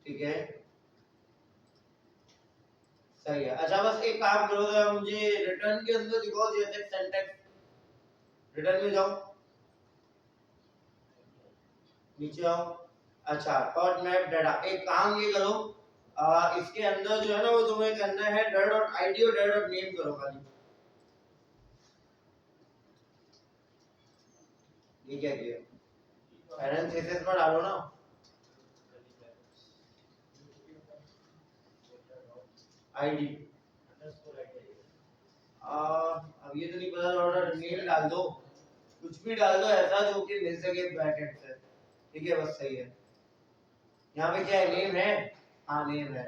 ठीक है सही है। अच्छा बस एक काम करो जरा, मुझे रिटर्न के अंदर दिखाओ जैसे सिंटैक्स। रिटर्न में जाओ, नीचे आओ। अच्छा डॉट मैप डाटा, एक काम ये करो इसके अंदर जो है ना वो तुम्हें करना है डॉट आईडी और डॉट नेम करो खाली। ये क्या किया, पैरेंथेसिस में डालो ना। आईडी अब ये तो नहीं पता, डॉट नेम डाल दो, कुछ भी डाल दो ऐसा जो कि मिल सके ब्रैकेट से। ठीक है बस सही है। यहाँ पे क्या है, नेम है, हाँ नेम है।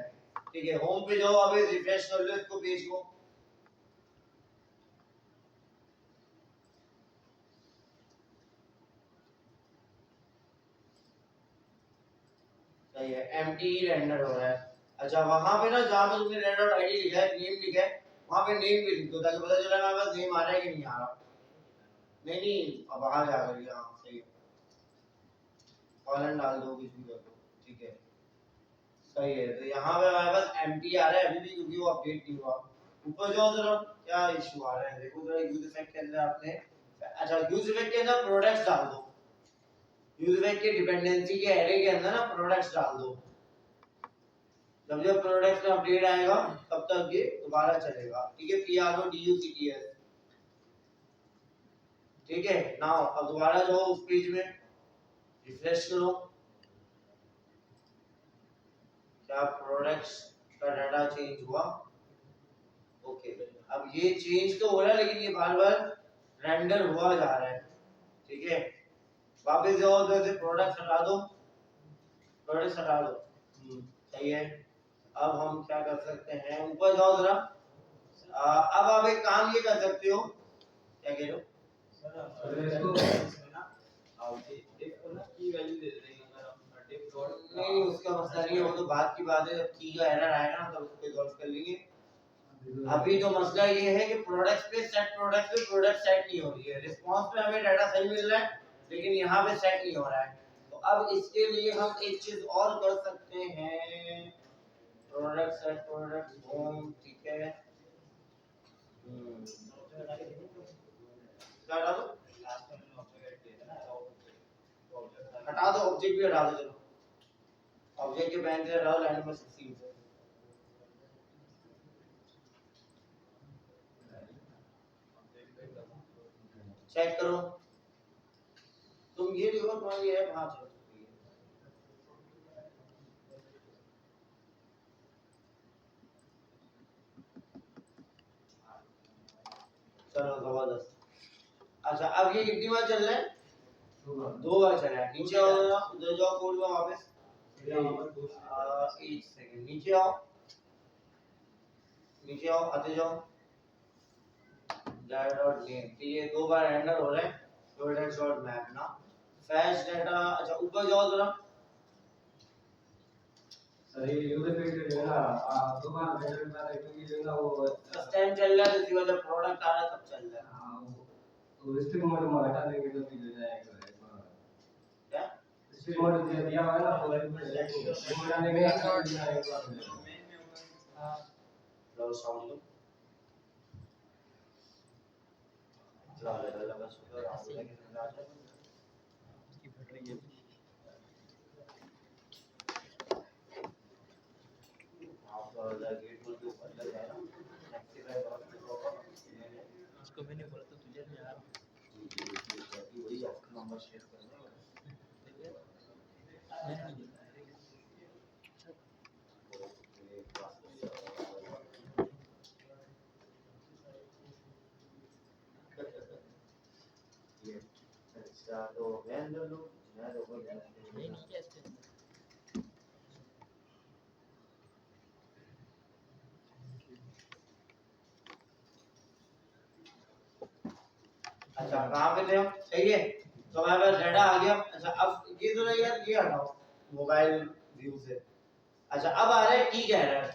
ठीक है होम पे जाओ, अभी रिफ्रेश कर लो इसको पेज को। सही है, एम्प्टी रेंडर हो रहा है। अच्छा वहां पे ना जहाँ पे तुमने रेंडर आईडी लिखा है, नेम लिखा है, वहां पे नेम भी लिख दो ताकि पता चले हमारे पास नेम आ रहा है कि नहीं आ रहा। नहीं नहीं अब बाहर जा कर हाँ सही है, कॉलन डाल दो, कुछ भी कर दो। ठीक है सही है। तो यहाँ पे हमारे पास एम्प्टी आ रहा है अभी भी क्योंकि वो अपडेट नहीं हुआ। ऊपर जाओ जरा, क्या इशू आ रहा है देखो जरा। यूज इफेक्ट के अंदर आपने, अच्छा यूज इफेक्ट के अंदर प्रोडक्ट्स डाल दो। यूज इफेक्ट के डिपेंडेंसी के एरे के अंदर ना प्रोडक्ट्स डाल दो। जब प्रोडक्ट्स में अपडेट आएगा तब तक ये दोबारा चलेगा। ठीक है PRODUCTS। ठीक है नाउ अब दोबारा जाओ उस पेज में, रिफ्रेश करो। क्या प्रोडक्ट्स का डाटा चेंज हुआ? ओके अब ये चेंज तो हो रहा है लेकिन ये बार बार रेंडर हुआ जा रहा है। ठीक है वापस जाओ उधर से प्रोडक्ट्स हटा दो, प्रोडक्ट्स हटा दो। सही है। अब हम क्या कर सकते हैं, ऊपर जाओ जरा। अब आप एक काम ये कर सकते हो, क्या कह रहे हो नहीं उसका मसला नहीं है, वो तो बात की बात है, जब की का एरर आएगा ना तब उसको सॉल्व कर लेंगे। अभी तो मसला ये है कि प्रोडक्ट्स पे प्रोडक्ट सेट नहीं हो रही है। रिस्पांस पे हमें डाटा सही मिल रहा है लेकिन यहाँ पे सेट नहीं हो रहा है। तो अब इसके लिए हम एक चीज और कर सकते हैं, प्रोडक्ट सेट प्रोडक्ट होम। ठीक है क्या हटा दो, हटा दो ऑब्जेक्ट भी हटा दो। चलो ऑब्जेक्ट के बैंक से हटाओ, लाइन नंबर 16 से। चेक करो तुम, ये देखो तुम्हारी ऐप हाँ चल सकती है। चलो जबरदस्त। अच्छा अब ये कितनी बार चल रहा है, 2 बार चल रहा है। नीचे आओ जरा, उधर जाओ कोड में वापस। एक सेकंड नीचे आओ, नीचे आओ, आते जाओ। डॉट नेम ये 2 बार रेंडर हो रहा है। प्रोडक्ट्स डॉट मैप ना फैच डाटा। अच्छा ऊपर जाओ जरा, सही यूजर पे देगा दो बार रेंडर का क्योंकि देगा वो फर्स्ट टाइम चल रहा है तो जब प्रोडक्ट आ रहा है तब चल रहा है। हां तो स्ट्रिंग मोड में हटा देंगे तो फिर हो जाएगा। क्या स्ट्रिंग मोड दिया हुआ है ना तो वो डालने के बाद जाएगा। लो साउंड लो ला ले लगा सुपर आ गया कि ना जाए की फट रही है। आप गेट बोल के ऊपर लग जाए ना उसको मैंने बोला तो तुझे नहीं यार वही आपका नंबर शेयर कर दो। अच्छा तो मैं अंदर लो, मैं देखो नहीं कैसे। अच्छा कहाँ पे थे हम, सही है। तो हमारे पास डाटा आ गया। अच्छा अब ये तो यार ये हटाओ मोबाइल व्यू से। अच्छा अब आ रहा है की कह रहा है।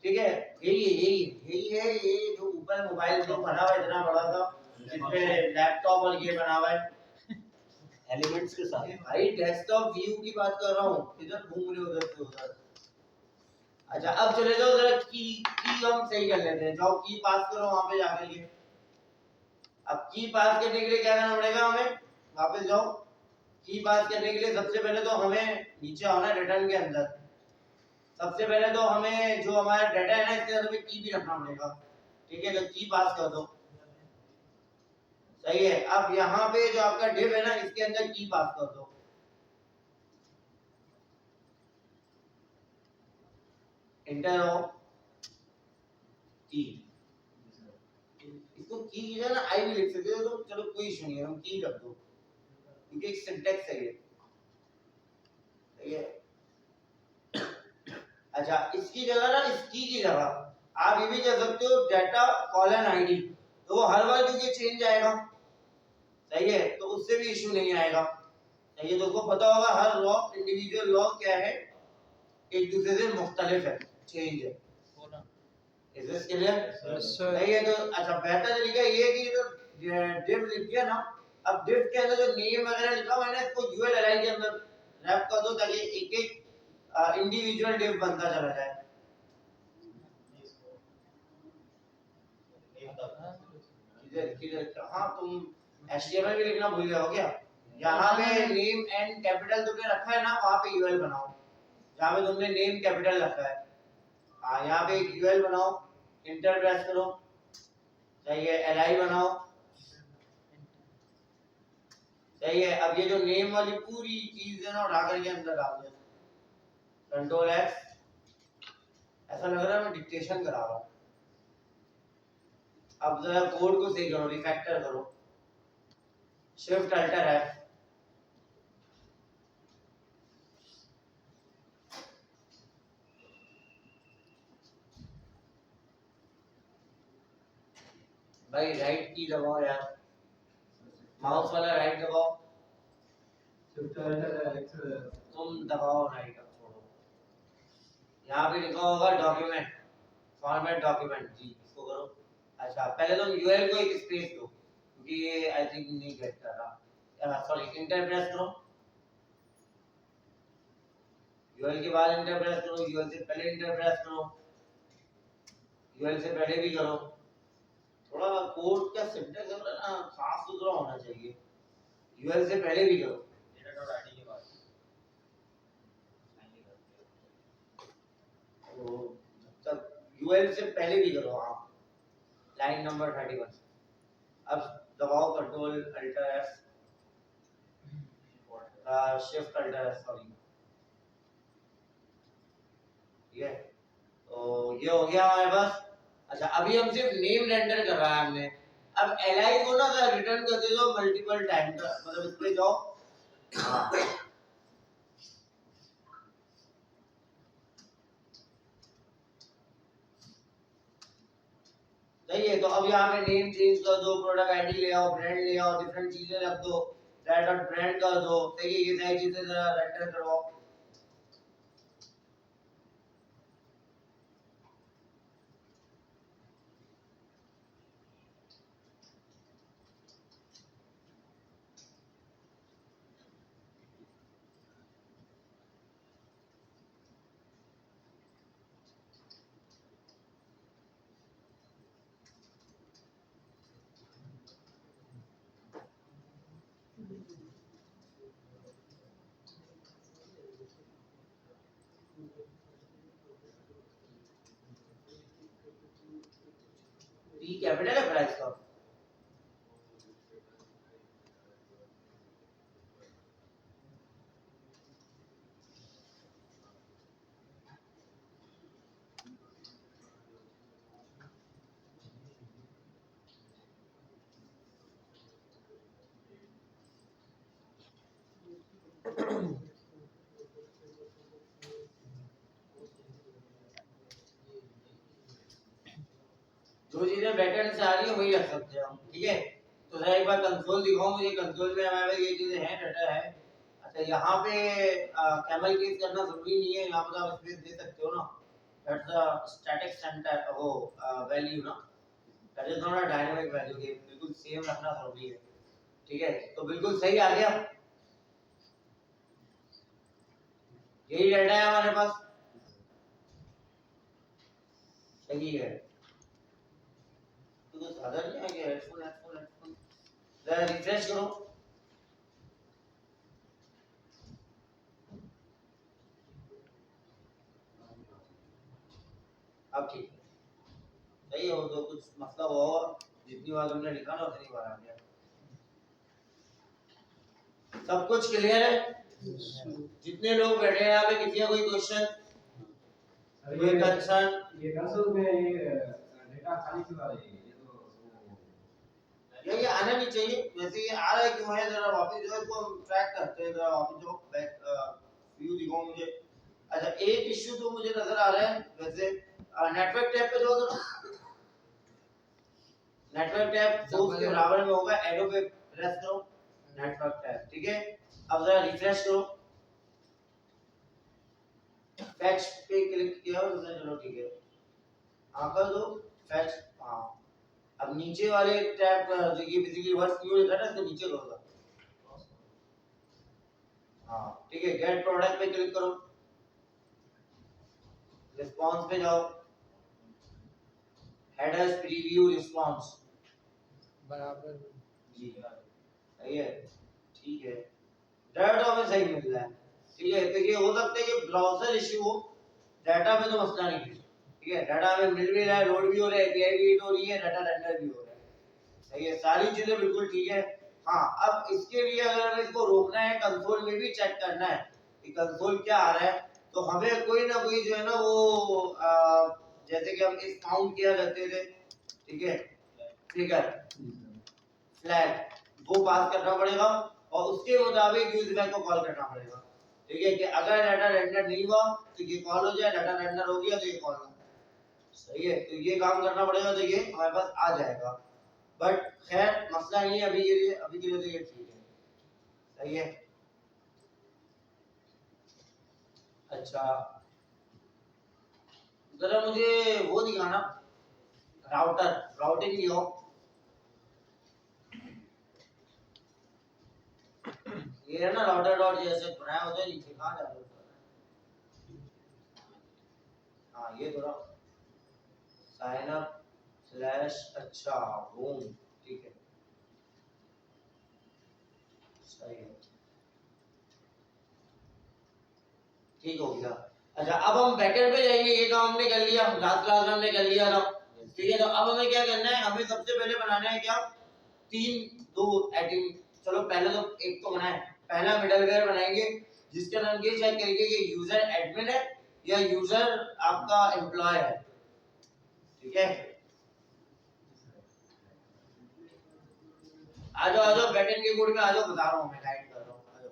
ठीक है यही है ये जो ऊपर मोबाइल तो बना हुआ है इतना बड़ा सा जिसपे लैपटॉप और ये बना हुआ है एलिमेंट्स के साथ। भाई डेस्कटॉप व्यू की बात कर रहा हूँ, इधर घूम रहे हो उधर से उधर। अच्छा अब चले जाओ जरा की हम सही कर लेते हैं। जाओ की पास करो वहां पे जाकर के। अब की पास करने के लिए क्या करना पड़ेगा हमें, वापस जाओ। की पास करने के लिए सबसे पहले तो हमें नीचे आना रिटर्न के अंदर। सबसे पहले तो हमें जो हमारा डाटा है ना इसके अंदर की भी रखना पड़ेगा। ठीक है, तो की पास कर दो। सही है। अब यहाँ पे जो आपका डिव है ना इसके अंदर की पास कर दो। इंटर हो की, इसको की जो है ना आई भी लिख सकते हो तो चलो कोई इशू नहीं है, हम की रख दो क्योंकि एक सिंटैक्स है ये। सही है। अच्छा इसकी जगह ना इसकी की जगह आप ये भी कह सकते हो डाटा कॉलन आईडी, तो वो हर बार क्योंकि चेंज आएगा। सही है, तो उससे भी इशू नहीं आएगा। सही है, तो उसको पता होगा हर लॉग इंडिविजुअल लॉग क्या है, एक दूसरे से मुख्तलिफ है, चेंज है। Is this clear? सही है। तो अच्छा बेहतर तरीका ये है कि जो div लिख दिया ना, अब div के अंदर जो नेम वगैरह लिखा हुआ है ना इसको यूएल अलाइन के अंदर रैप कर दो ताकि एक एक इंडिविजुअल div बनता चला जाए। किधर हाँ तुम HTML भी लिखना भूल गए हो क्या? यहाँ पे नेम एंड कैपिटल तुमने रखा है ना, वहाँ पे यूएल बनाओ। जहाँ पे तुमने नेम कैपिटल रखा है, हाँ यहाँ पे एक यूएल बनाओ, इंटर प्रेस करो। सही है, एलआई बनाओ। सही है। अब ये जो नेम वाली पूरी चीज है ना उठा करके अंदर डाल दो, कंट्रोल एक्स। ऐसा लग रहा है मैं डिक्टेशन करा रहा हूँ। अब जरा कोड को सही करो, रिफैक्टर करो, शिफ्ट अल्टर एफ। भाई राइट की दबाओ यार, माउस वाला राइट दबाओ। शिफ्ट अल्टर एक्स तुम दबाओ राइट, अब छोड़ो। यहाँ पे लिखा होगा डॉक्यूमेंट, फॉर्मेट डॉक्यूमेंट, जी इसको करो। अच्छा पहले तुम यूएल को एक स्पेस दो क्योंकि ये आई थिंक नहीं गेट कर रहा। सॉरी, इंटर प्रेस करो, यूएल के बाद इंटर प्रेस करो, यूएल से पहले इंटर प्रेस करो, यूएल से पहले भी करो। थोड़ा कोड का सिंटैक्स है ना साफ सुथरा होना चाहिए। यूएल से पहले भी करो, डेटा.id के बाद तो तब यूएल से पहले भी करो। हाँ लाइन नंबर 31। अब दबाओ control alter F, shift alter F, sorry. ठीक है, तो ये हो गया हमारे पास। अच्छा अभी हम सिर्फ नेम रेंडर कर रहा है हमने। अब एलआई को ना रिटर्न कर दे दो मल्टीपल टाइम, मतलब इस पे जाओ। हाँ सही है। तो अब यहाँ पे नेम चेंज कर दो, प्रोडक्ट आईडी ले आओ, ब्रांड ले आओ, डिफरेंट चीजें रख दो, दैट डॉट ब्रांड कर दो। सही है, ये सारी चीजें जरा रेंडर करवाओ। पी कैपिटल है प्राइस का। जो चीजें बैकएंड से आ रही है वही रख सकते हैं हम। ठीक है, तो जरा एक बार कंसोल दिखाओ मुझे। कंसोल में हमारे पास ये चीजें हैं, डाटा है। अच्छा यहाँ पे कैमल केस करना जरूरी नहीं है, यहाँ पर आप स्पेस दे सकते हो ना। दैट्स द स्टैटिक सेंटर वो वैल्यू ना, that is not a dynamic value, के बिल्कुल सेम रखना जरूरी है। ठीक है, तो बिल्कुल सही आ गया। यही डाटा है हमारे पास। सही है। तो कुछ ज्यादा नहीं आ गया हेडफोन। जरा रिफ्रेश करो। अब ठीक है, सही है। वो तो कुछ मतलब हुआ होगा, जितनी बार तुमने लिखा ना उतनी बार आ गया। सब कुछ क्लियर है? जितने लोग बैठे हैं यहाँ पे, किसी का कोई क्वेश्चन, कोई कंसर्न? ये कंसोल में ये डेटा खाली क्यों आ रही है? ये आना नहीं चाहिए। वैसे ये आ रहा है क्यों है, जरा वापस जो है इसको हम ट्रैक करते हैं। जरा वापस जो बैक व्यू दिखाओ मुझे। अच्छा, एक इश्यू तो मुझे नजर आ रहा है वैसे। नेटवर्क टैब पे जाओ तो नेटवर्क टैब सोर्स के बराबर में होगा, एरो पे प्रेस करो, नेटवर्क टैब, ठीक है। अब जरा रिफ्रेश करो, फैच पे क्लिक किया और उसने, चलो ठीक है, हाँ कर दो फैच। हाँ, अब नीचे वाले टैब जो ये बेसिकली वर्ड्स क्यों लिखा है ना, इसको नीचे करो। हाँ ठीक है, गेट प्रोडक्ट पे क्लिक करो, रिस्पांस पे जाओ, हेडर्स प्रीव्यू रिस्पांस बराबर जी, सही है, ठीक है। डाटा में सही मिल रहा है, ठीक है। तो ये हो सकता है कि ब्राउज़र इशू हो, डाटा में तो मसला नहीं है, ठीक है। डाटा में मिल भी रहा है, लोड भी हो रहा है, एपीआई भी हिट हो रही है, डाटा रेंडर भी हो रहा है, सही है, सारी चीजें बिल्कुल ठीक है। हाँ, अब इसके लिए अगर हमें इसको रोकना है, कंसोल में भी चेक करना है कि कंसोल क्या आ रहा है, तो हमें कोई ना कोई जो है ना वो जैसे कि हम इस काउंट किया करते थे, ठीक है, फिगर फ्लैग, वो पास करना पड़ेगा और उसके मुताबिक यूज बैक को कॉल करना पड़ेगा, ठीक है। कि अगर डाटा रेंडर नहीं हुआ तो ये कॉल हो जाए, डाटा रेंडर हो गया तो ये कॉल हो जाए, सही है। तो ये काम करना पड़ेगा, तो ये हमारे पास आ जाएगा। बट खैर मसला नहीं है, अभी के लिए तो ये ठीक है, सही है। अच्छा, जरा मुझे वो दिखाना, राउटर राउटिंग दिखाओ। ये है ना राउटर डॉट जेएसएस बनाया होता है नीचे, कहाँ जा रहे हो? हाँ ये थोड़ा साइन अप स्लैश, अच्छा होम, ठीक है, सही है, ठीक हो गया। अच्छा, अब हम बैकएंड पे जाएंगे, ये काम हमने कर लिया, लास्ट क्लास में हमने कर लिया था, ठीक है। तो अब हमें क्या करना है, हमें सबसे पहले बनाना है क्या, दो एडिंग। चलो पहले तो एक तो बनाए, पहला मिडलवेयर बनाएंगे जिसके अंदर ये चेक करेंगे कि यूजर एडमिन है या यूजर आपका एम्प्लॉय है, ठीक है। आ जाओ बैकएंड के कोड में आ जाओ, बता रहा हूँ मैं, गाइड कर रहा हूँ, आ जाओ।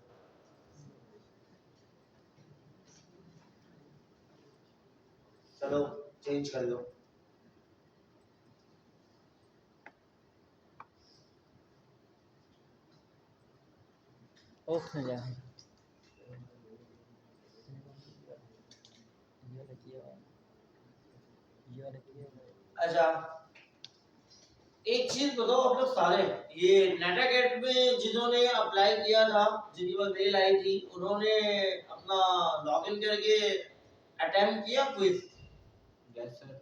चलो चेंज कर लो। ओके जा अच्छा, एक चीज बताओ आप लोग सारे, ये नेटागेट में जिन्होंने अप्लाई किया था, जिनकी पर मेल आई थी, उन्होंने अपना लॉगिन करके अटेम्प्ट किया क्विज? Yes sir.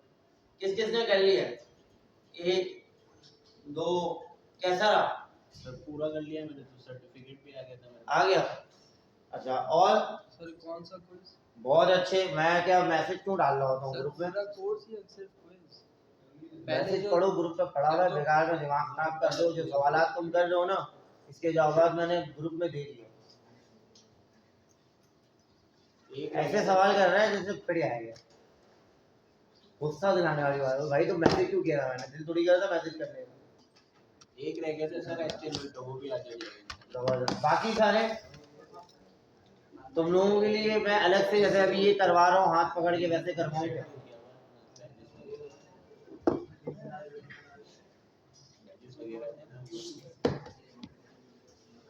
किस किसने कर लिया? एक दो, कैसा रहा? सर पूरा कर लिया मैंने, तो सर्टिफिकेट भी आ गया था मेरे आ गया? अच्छा, और सर कौन सा कोर्स? बहुत अच्छे। मैं क्या मैसेज क्यों डाल रहा होता हूँ सर ग्रुप में? पूरा कोर्स ही सिर्फ क्विज? मैसेज पढ़ो, ग्रुप पे पढ़ा हुआ है, बेकार में दिमाग खराब कर दो। जो सवालात तुम कर रहे हो ना, इसके जवाब मैंने ग्रुप में दे दिए। ऐसे सवाल कर रहा है जैसे पढ़ आएगा, गुस्सा दिलाने वाली बात है भाई। तो मैसेज क्यों किया था मैंने? दिल थोड़ी किया था मैसेज करने का। एक रह गया था सर एचटीएमएल, तो वो भी आ जाएगा। जबरदस्त। बाकी सारे तुम लोगों के लिए मैं अलग से, जैसे अभी ये करवा रहा हूँ हाथ पकड़ के, वैसे करवाऊँ क्या?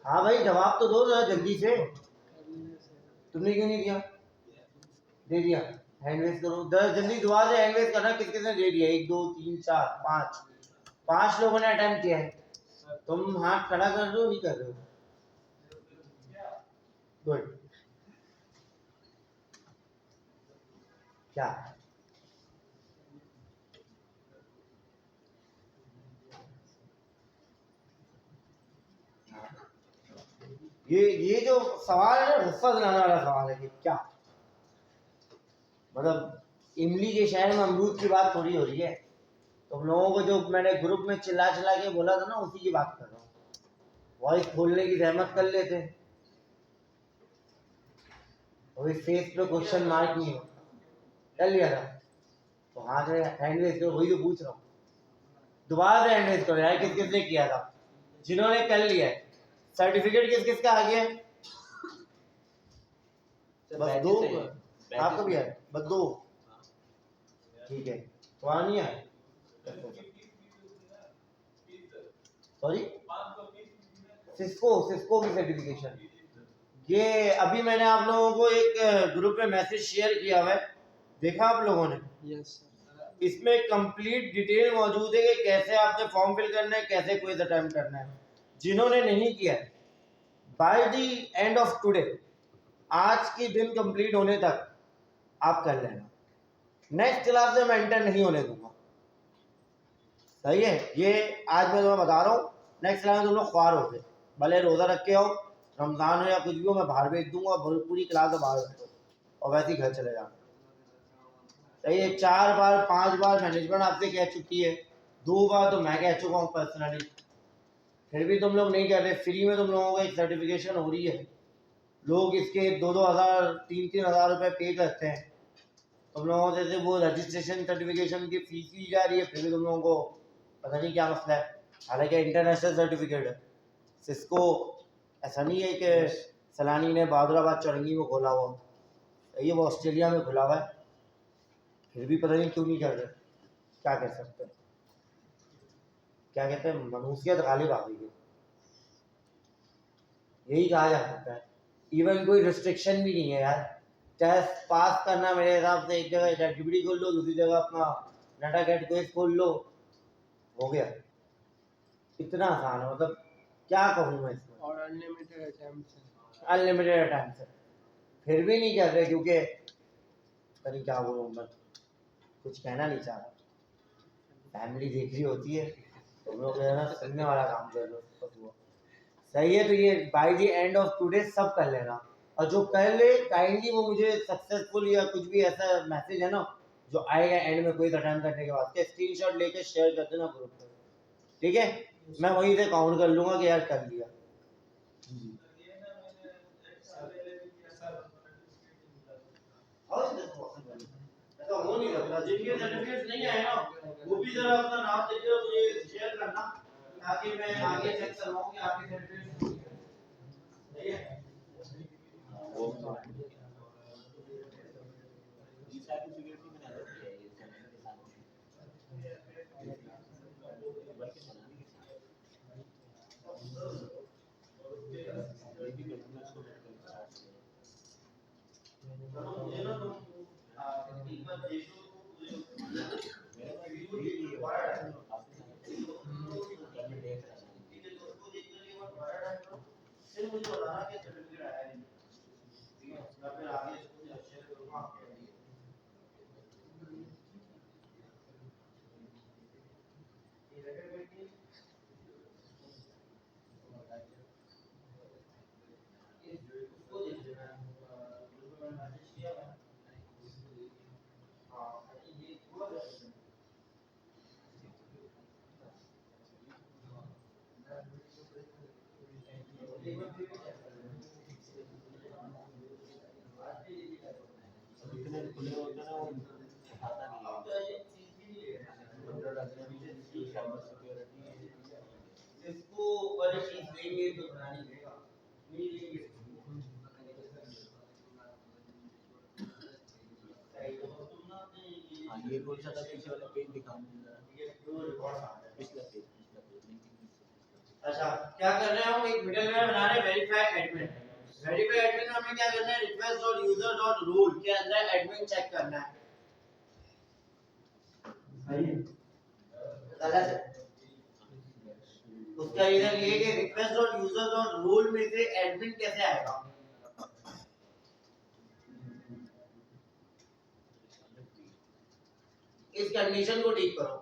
हाँ भाई, जवाब तो दो जरा जल्दी से। तुमने क्यों नहीं दिया? दे दिया, हैंड रेज करो, 10 जल्दी दुआ से हैंड रेज करना। किस किसने दे दिया? 1 2 3 4 5, 5 लोगों ने अटेम्प्ट किया है। तुम हाथ खड़ा कर रहे हो, नहीं कर रहे हो? गुड। क्या ये जो सवाल है ना, गुस्सा दिलाने वाला सवाल है कि क्या मतलब इमली के शहर में अमरूद की बात थोड़ी हो रही है। तुम लोगों को जो मैंने ग्रुप में चिल्ला चिल्ला के बोला था ना, उसी की बात कर रहा हूँ। वॉइस खोलने की जहमत कर लेते, और फेस पे क्वेश्चन मार्क नहीं होता। कर लिया था तो हाथ में हैंड रेज करो, वही तो पूछ रहा हूँ। दोबारा से हैंड रेज करो यार, किस किसने किया था? जिन्होंने कर लिया है। सर्टिफिकेट किस किस का आ गया? बस दो। आपका भी है? बस दो। ठीक है, तुम्हारा नहीं है? सॉरी, सिस्को की सर्टिफिकेशन। ये अभी मैंने आप लोगों को एक ग्रुप में मैसेज शेयर किया हुआ है, देखा आप लोगों ने? यस इसमें कंप्लीट डिटेल मौजूद है कि कैसे आपने फॉर्म फिल करना है, कैसे क्विज अटेम्प्ट करना है। जिन्होंने नहीं किया है, by the end of today, आज की दिन कंप्लीट होने तक आप कर लेना। नेक्स्ट क्लास में मैं एंटर नहीं होने दूंगा, सही है? ये आज मैं तुम्हें बता रहा हूँ, नेक्स्ट क्लास में तुम लोग ख्वार हो गए, भले रोजा रख के आओ, रमजान हो या कुछ भी हो, मैं बाहर भेज दूंगा, पूरी क्लास में बाहर बैठो और वैसे ही घर चले जाना। सही है? 4 बार 5 बार मैनेजमेंट आपसे कह चुकी है, 2 बार तो मैं कह चुका हूँ पर्सनली, फिर भी तुम लोग नहीं कह रहे। फ्री में तुम लोगों को एक सर्टिफिकेशन हो रही है, लोग इसके 2-2 हज़ार 3-3 हज़ार रुपये पे करते हैं। तुम लोगों से वो रजिस्ट्रेशन सर्टिफिकेशन की फीस ली जा रही है, फिर भी तुम लोगों को पता नहीं क्या मसला है। हालांकि इंटरनेशनल सर्टिफिकेट है। सिस्को ऐसा नहीं है कि सलानी ने बहादुराबाद चौरंगी में खोला हुआ, ये वो ऑस्ट्रेलिया में खुला हुआ है, फिर भी पता नहीं क्यों नहीं कर रहे। क्या कह सकते हैं, क्या कहते हैं, मनूसियत गालिब आ गई है, यही कहा जा सकता है। इवन कोई रिस्ट्रिक्शन भी नहीं है यार। टेस्ट पास करना मेरे हिसाब से एक जगह चैटजीपीटी खोल लो, दूसरी जगह अपना डाटा कैट क्विज खोल लो, हो गया। इतना आसान है, मतलब क्या कहूँ मैं इसमें। और अनलिमिटेड अटेम्प्ट्स हैं। अनलिमिटेड अटेम्प्ट है, फिर भी नहीं कर रहे, क्योंकि पता नहीं क्या बोलूँ मैं, कुछ कहना नहीं चाह रहा। फैमिली देख रही होती है, तुम लोग जो है ना सुनने वाला काम कर लो, बस वो सही है। तो ये by the end of today सब कर लेना, और जो कर ले काइंडली वो मुझे सक्सेसफुल या कुछ भी ऐसा मैसेज है ना जो आएगा एंड में कोई अटेम्प्ट करने के बाद, के स्क्रीनशॉट लेके शेयर कर देना ग्रुप पे, ठीक है? मैं वहीं से काउंट कर लूंगा कि यार कर लिया। ऐसा हो नहीं सकता, जिनके सर्टिफिकेट नहीं आए ना वो भी जरा अपना नाम देके मुझे शेयर करना, ताकि मैं आगे चेक करवाऊं कि आपके सर्टिफिकेट सही है। इसको वाली चीज लेंगे तो बनानी पड़ेगा, नहीं लेंगे ये कौन सा था पीछे वाला पेज दिखाओ ये जो रिकॉर्ड आ रहा है। पिछला पेज अच्छा, क्या कर रहे हैं हम? एक मिडल लेयर बना रहे हैं, वेरीफाई एडमिन। वेरीफाई एडमिन में हमें क्या करना है? request.user.role के अंदर एडमिन चेक करना है। सही है? गलत है। उसका रीजन ये है कि request.user.role में से एडमिन कैसे आएगा? इस कंडीशन को ठीक करो।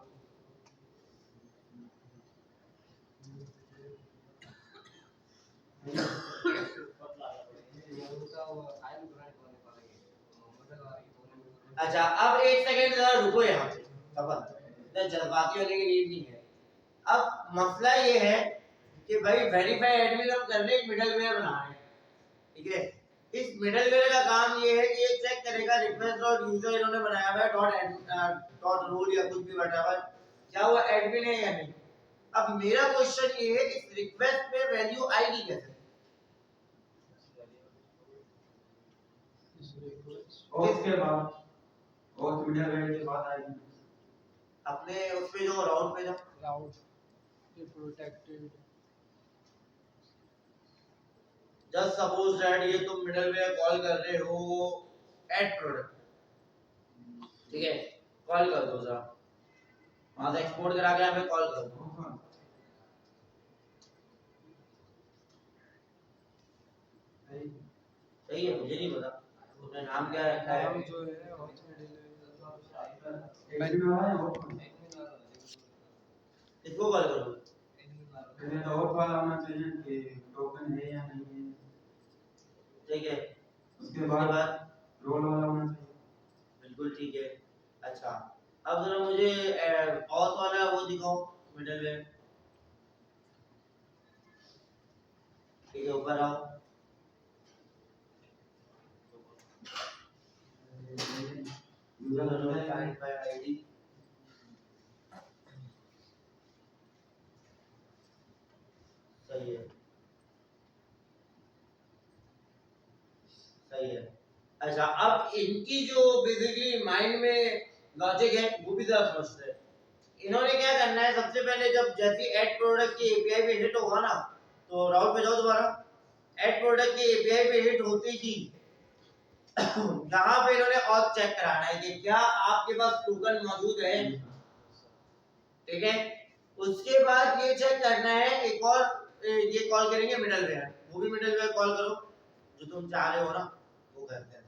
अच्छा अब एक सेकंड जरा रुको यहाँ पे, इतना जज्बाती होने की नीड नहीं है। अब मसला ये है कि भाई वेरीफाई एडमिन हम कर रहे हैं, मिडलवेयर बना रहे हैं, ठीक है। इस मिडलवेयर का काम ये है कि ये चेक करेगा रिक्वेस्ट डॉट यूजर इन्होंने बनाया हुआ है डॉट रूल या कुछ भी व्हाटएवर, क्या वो एडमिन है या नहीं। अब मेरा क्वेश्चन ये है कि इस रिक्वेस्ट पे वैल्यू आएगी कैसे? और उसके बाद और मिडलवेयर के बाद आएगी अपने उस पे जो राउट पे जो राउट ये प्रोटेक्टेड जस्ट सपोज दैट ये तुम मिडलवेयर कॉल कर रहे हो ऐड प्रोडक्ट, ठीक है, कॉल कर दो जरा वहां से एक्सपोर्ट करा के हमें कॉल कर दो। सही है, मुझे नहीं पता उसने नाम क्या रखा है। नाम जो है एडमिन वाला है वो इसको कॉल कर दो। पहले तो और वाला आना चाहिए कि टोकन है या नहीं है, ठीक है, उसके बाद रोल वाला होना चाहिए। बिल्कुल ठीक है। अच्छा अब जरा मुझे ऑथ वाला वो दिखाओ मिडलवेयर, ठीक है, ऊपर आओ। यूजर फाइंड बाय आईडी, सही है, सही है। अच्छा अब इनकी जो बेसिकली माइंड में लॉजिक है वो भी जरा समझते हैं। इन्होंने क्या करना है, सबसे पहले जब जैसी ऐड प्रोडक्ट की एपीआई पे हिट होगा ना, तो राउट पे जाओ दोबारा, ऐड प्रोडक्ट की एपीआई पे हिट होती ही यहाँ पे इन्होंने ऑथ चेक कराना है कि क्या आपके पास टोकन मौजूद है, ठीक है। उसके बाद ये चेक करना है एक और, ये कॉल करेंगे मिडलवेयर, वो भी मिडलवेयर कॉल करो जो तुम चाह रहे हो ना वो करते हैं।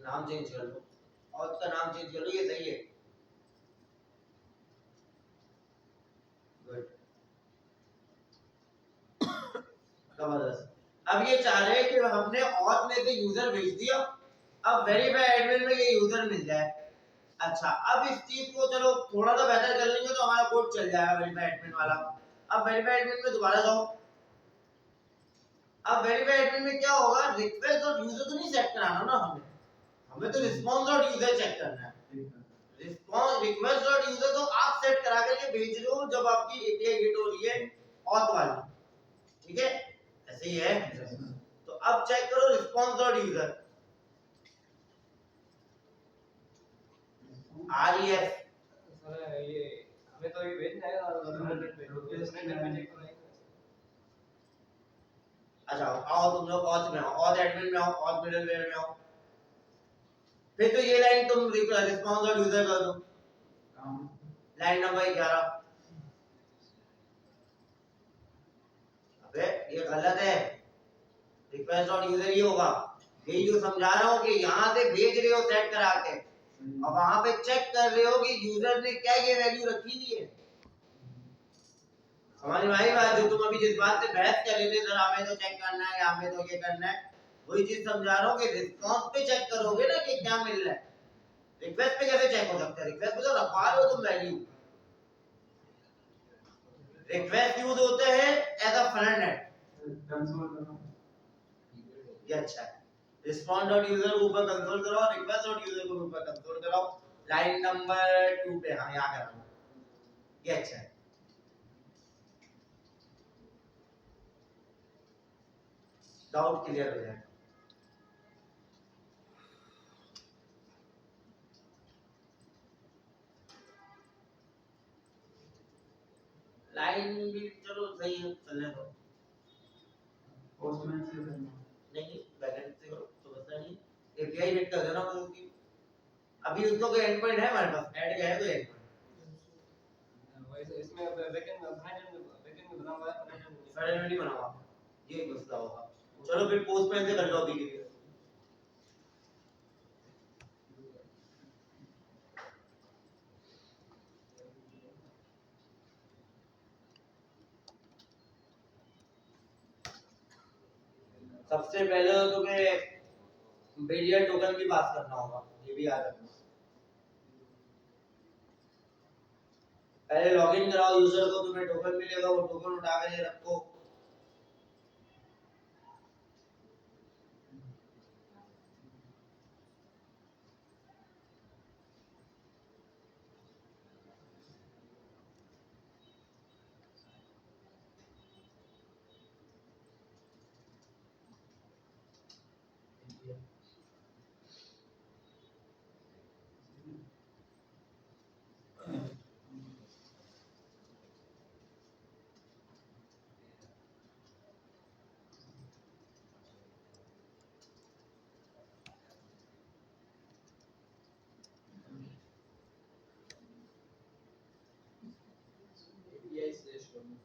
नाम चेंज कर लो, और उसका नाम चेंज कर लो, ये सही है, गुड, जबरदस्त। अब ये चाह रहे हैं कि हमने ऑथ में से यूजर भेज दिया, अब वेरीफाई एडमिन में ये यूजर मिल जाए। अच्छा अब इस चीज को चलो थोड़ा सा बेहतर कर लेंगे तो हमारा कोड चल जाएगा वेरीफाई एडमिन वाला। अब वेरीफाई एडमिन में दोबारा जाओ, अब वेरीफाई एडमिन में क्या होगा, रिक्वेस्ट डॉट यूजर तो नहीं सेट कराना ना हमें, हमें तो रिस्पांस डॉट यूजर चेक करना है। रिस्पांस रिक्वेस्ट डॉट यूजर तो आप सेट करा करके भेज रहे हो जब आपकी एपीआई हिट हो रही है ऑथ वाली, ठीक है, ऐसे ही है। तो अब चेक करो रिस्पांस डॉट यूजर आ रही है, सर ये हमें तो ये भेजना है और लोकेशन में चेक करेंगे। अच्छा आओ तुम लोग ऑथ में आओ, ऑथ एडमिन में आओ, ऑथ मिडलवेयर में आओ, फिर तो ये लाइन तुम रिस्पांस डॉट यूजर कर दो, लाइन नंबर 11। अबे ये गलत है, रिक्वेस्ट डॉट यूजर ही होगा, यही जो समझा रहा हूँ कि यहाँ से भेज रहे हो सेट करा के और वहां पे चेक कर रहे हो कि यूजर ने क्या ये वैल्यू रखी हुई है। समझ में आई बात, जो तुम अभी जिस बात से बहस कर रहे थे, सर हमें तो चेक करना है, हमें तो ये करना है, वही चीज समझा रहा हूँ कि रिस्पांस पे चेक करोगे ना कि क्या मिल रहा है, रिक्वेस्ट पे कैसे चेक हो सकता है, रिक्वेस्ट पे तो रखवा लो तुम वैल्यू, रिक्वेस्ट यूज होते हैं as a front end, console करो ये अच्छा है। रिस्पॉन्ड डॉट यूजर को ऊपर कंसोल कराओ, रिक्वेस्ट डॉट यूजर को ऊपर कंसोल कराओ, लाइन नंबर 2 पे, हाँ यहाँ कराओ, ये अच्छा है। डाउट क्लियर हो जाए। लाइन भी चलो सही है, चलने दो, पोस्टमैन से करना नहीं बैकएंड से करो तो बता नहीं, एपीआई हिट कर देना तो उसकी, अभी उसको कोई एंड पॉइंट है हमारे पास, ऐड क्या है कोई एंड पॉइंट, वैसे इसमें बैकएंड में बना हुआ है, फ्रंट एंड नहीं बना हुआ, ये एक मसला होगा। चलो फिर पोस्टमैन से कर लो अभी के लिए। सबसे पहले तो तुम्हें बेरियर टोकन भी पास करना होगा, ये भी याद रखना। पहले लॉगिन कराओ यूजर को, तुम्हें टोकन मिलेगा, वो टोकन उठा कर ये रखो। API slash domain.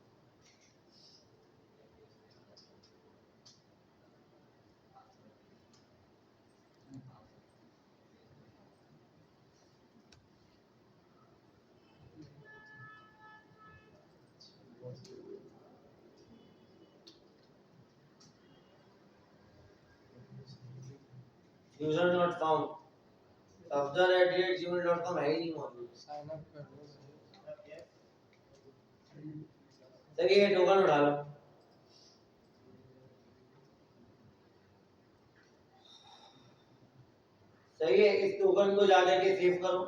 User not found, safdar@gmail.com है ही नहीं मौजूद। Sign up कर लो। चलिए ये टोकन उठा लो। सही है, इस टोकन को जाकर के सेव करो।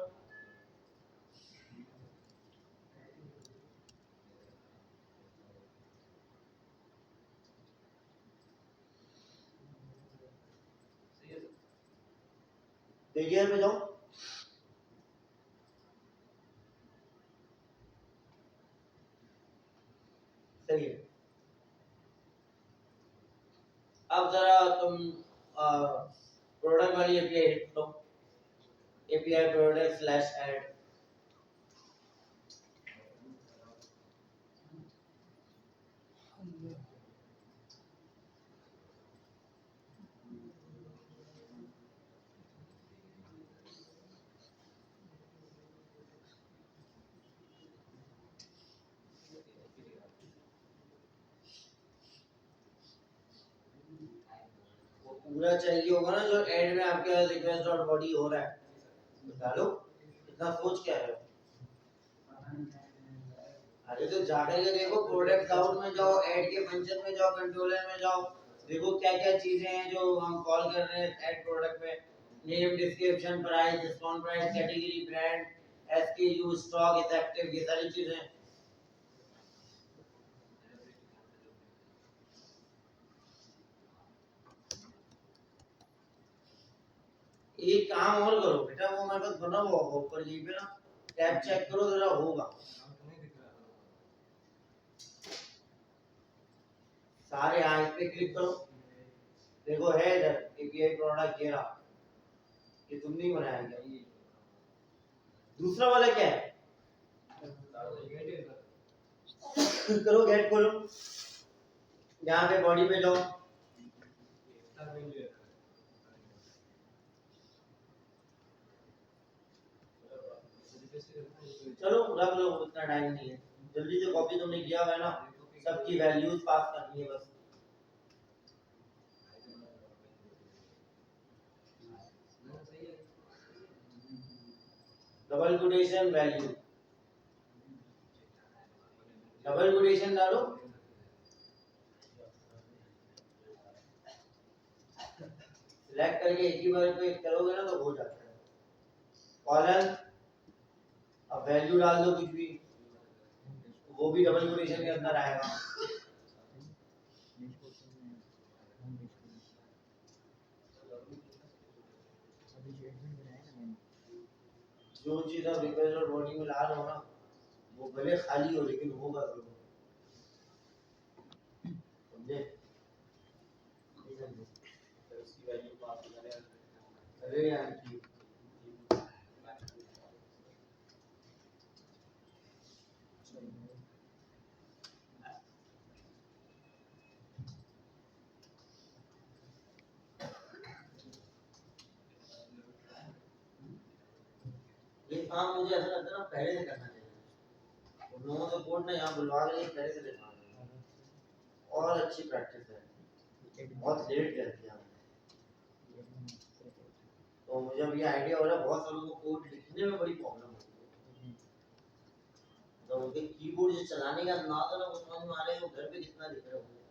देखिए पे जाओ, सही है। अब जरा तुम प्रोडक्ट वाली एपीआई हिट करो, एपीआई प्रोडक्ट स्लैश ऐड। पूरा चाहिए होगा ना जो ऐड में आपके रिक्वेस्ट डॉट बॉडी हो रहा है, डालो। इतना सोच क्या है? अरे तो जाकर के देखो, प्रोडक्ट क्लाउड में जाओ, ऐड के फंक्शन में जाओ, कंट्रोलर में जाओ, देखो क्या क्या चीजें हैं जो हम कॉल कर रहे हैं ऐड प्रोडक्ट में। Name, description, price, discount price, category, brand, SKU, stock, effective, ये सारी चीजें। एक काम और करो बेटा, वो मेरे पास बना हुआ होगा ऊपर यहीं पे ना, टैब चेक करो जरा, होगा सारे। यहाँ इस पे क्लिक करो, देखो है इधर एपीआई प्रोडक्ट ये रहा। ये तुम नहीं बनाया क्या? ये दूसरा वाला क्या है? करो गेट खोलो, यहाँ पे बॉडी पे जाओ, चलो रख लो, उतना टाइम नहीं है। जल्दी से कॉपी तुमने किया हुआ है ना, सबकी वैल्यूज पास करनी है बस। Double quotation value, double quotation डालो, सिलेक्ट करके एक ही बार पे करोगे ना तो हो जाता है। कॉलन, अब वैल्यू डाल दो कुछ भी, वो भी डबल कोटेशन के अंदर आएगा। जो चीज आप रिक्वेस्ट और बॉडी में ला रहे हो ना, वो भले खाली हो लेकिन होगा जरूर, समझे? उसकी वैल्यू पास हो जाए। अरे यार की ये काम मुझे ऐसा लगता है ना पहले से करना चाहिए। उन लोगों को कोड ना यहाँ बुलवा के पहले से लिखवा दें, और अच्छी प्रैक्टिस है। बहुत लेट कर दिया तो मुझे अभी आइडिया हो रहा है बहुत सालों को कोड लिखने में बड़ी प्रॉब्लम होती है तो उनके कीबोर्ड जो चलाने का अंदाज है ना वो समझ में आ रहा है वो घर पे कितना लिख रहे होंगे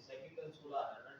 सेकंड कंसोल आ रहा है ना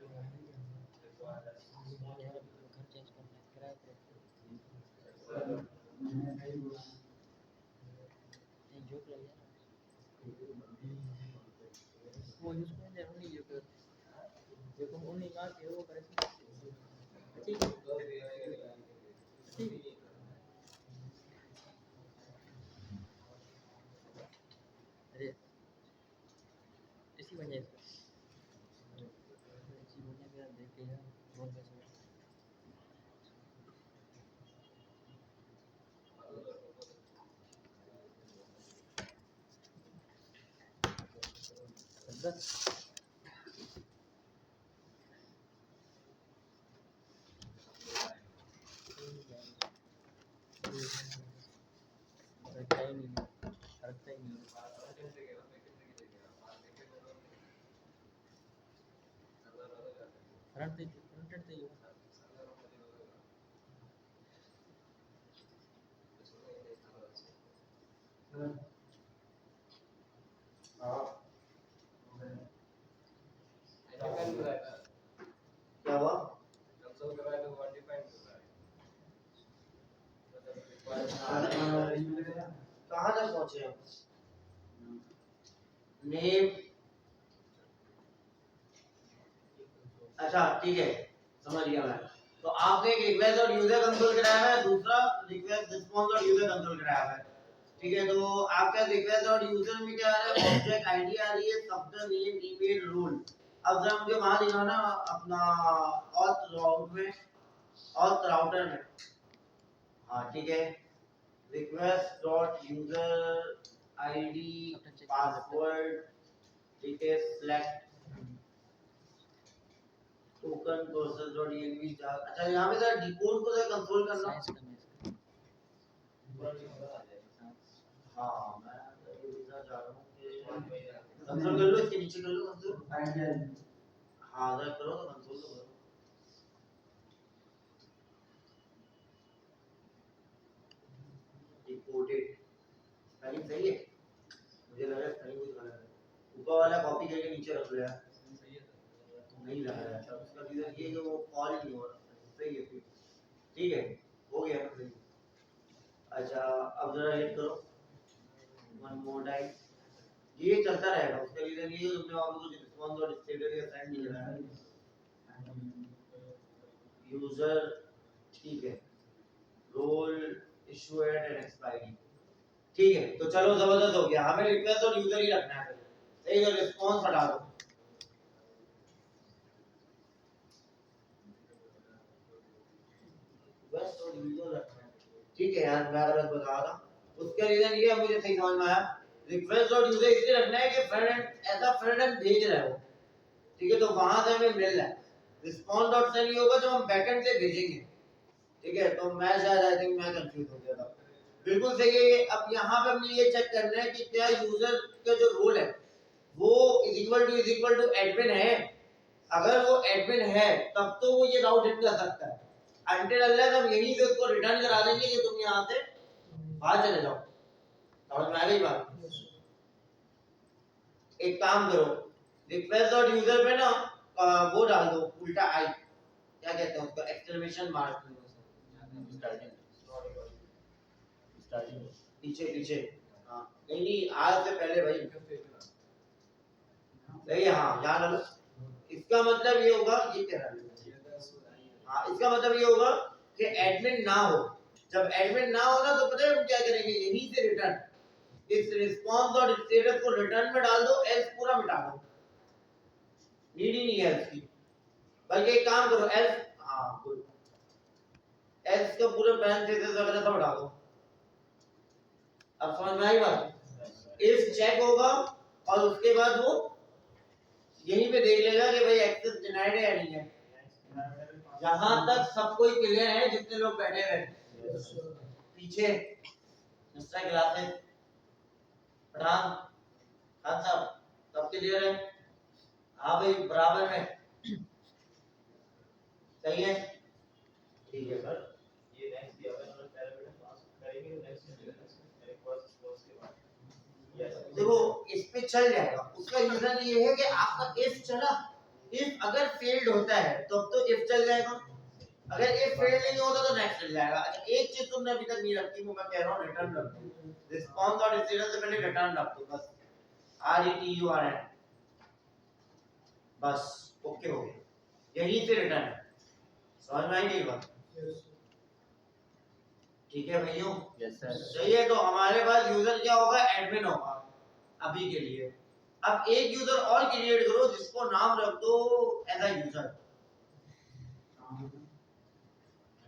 क्या हुआ कंसोल कर रहा है तो वन डिफाइन कर रहा है कहाँ तक पहुँचे हम नेम अच्छा ठीक है समझ गया मैं तो आपने एक रिक्वेस्ट और यूजर कंसोल कराया है दूसरा रिक्वेस्ट रिस्पांस और यूजर कंसोल कराया है ठीक है तो आपका रिक्वेस्ट और यूजर में क्या आ रहा है ऑब्जेक्ट आईडी आ रही है शब्द नेम ईमेल रोल अब जरा मुझे वहां लिखा ना अपना ऑथ राउट में ऑथ राउटर में हाँ ठीक है request dot user ID password ठीक है select token process dot env अच्छा यहां पे जरा डिकोड को जरा कंट्रोल करना हाँ मैं ये लिखना चाह रहा हूं कि कंट्रोल कर लो इसके नीचे कर लो कंट्रोल हाँ जरा करो तो कंट्रोल तो करो डिकोडेड स्पेलिंग सही है मुझे लग रहा है स्पेलिंग कुछ गलत है ऊपर वाला कॉपी करके नीचे रख लो यार नहीं लग रहा है अच्छा उसका रीजन ये कि वो कॉल नहीं हो रहा सही है फिर ठीक है हो गया ना सही अच्छा अब जरा हिट करो वन मोर टाइम ये चलता रहेगा उसका रीजन ये है कि तुमने और कुछ रिस्पॉन्स और स्टेटस के साइन दिख रहा है यूजर ठीक है रोल इशू एंड एक्सपायरी ठीक है तो चलो जबरदस्त हो गया हमें रिक्वेस्ट और यूजर ही रखना है सही तो रिस्पॉन्स हटा दो रिक्वेस्ट और यूजर रखना है ठीक है यार मैं गलत बता रहा था उसका रीजन ये है मुझे सही समझ में आया रिक्वेस्ट और यूजर इसलिए रखना है कि फ्रंट एंड ऐसा फ्रंट एंड भेज रहा है वो ठीक है तो वहां से हमें मिल रहा है रिस्पॉन्स डॉट सेंड ये होगा जो हम बैकएंड से भेजेंगे ठीक है तो मैं शायद आई थिंक मैं कंफ्यूज हो गया था बिल्कुल सही है ये अब यहाँ पे हमने ये चेक करना है कि क्या यूजर का जो रोल है वो इज इक्वल टू एडमिन है अगर वो एडमिन है तब तो वो ये राउट हिट कर सकता है अनटिल अनलेस हम यहीं से उसको रिटर्न करा देंगे कि तुम यहाँ से बाहर चले जाओ समझ में आ गई बात एक काम करो रिक्वेस्ट डॉट यूजर पे ना वो डाल दो उल्टा आई क्या कहते हैं उसको एक्सक्लेमेशन मार्क पीछे पीछे हाँ नहीं आज से पहले भाई सही है हाँ याद रखो इसका मतलब ये होगा ये कह रहा है हाँ इसका मतलब ये होगा कि एडमिन ना हो जब एडमिन ना हो ना तो पता है हम क्या करेंगे यहीं से रिटर्न इस रिस्पांस और स्टेटस को रिटर्न में डाल दो एल्स पूरा मिटा दो नीड ही नहीं है इसकी बल्कि एक काम करो एल्स हाँ गुड एल्स का पूरा पैरेंथेसिस वगैरह सब हटा दो अब समझ में आई बात इफ चेक होगा और उसके बाद वो यहीं पे देख लेगा कि भाई एक्सेस डिनाइड है या नहीं है जहां तक सब कोई क्लियर है जितने लोग बैठे हुए हैं पीछे दूसरा क्लासेस पठान खान साहब सब क्लियर है हाँ भाई बराबर में सही है ठीक है सर ये नेक्स्ट दिया हुआ है मतलब पैरामीटर पास करेंगे नेक्स्ट रिक्वेस्ट क्लोज के बाद देखो इस पे चल जाएगा उसका रीजन ये है कि आपका इफ चला इफ अगर फेल्ड होता है तो इफ चल जाएगा अगर इफ फेल्ड नहीं होता तो नेक्स्ट चल जाएगा अच्छा एक चीज तुमने अभी तक नहीं रखी वो मैं कह रहा हूं रिटर्न रख दो रिस्पांस और स्टेटस से पहले रिटर्न रख दो बस RETURN बस ओके हो गया यही से रिटर्न है समझ में आई नहीं बात ठीक है भाइयों यस सर सही है तो हमारे पास यूजर क्या होगा एडमिन होगा अभी के लिए अब एक यूजर और क्रिएट करो जिसको नाम रख दो एज अ यूजर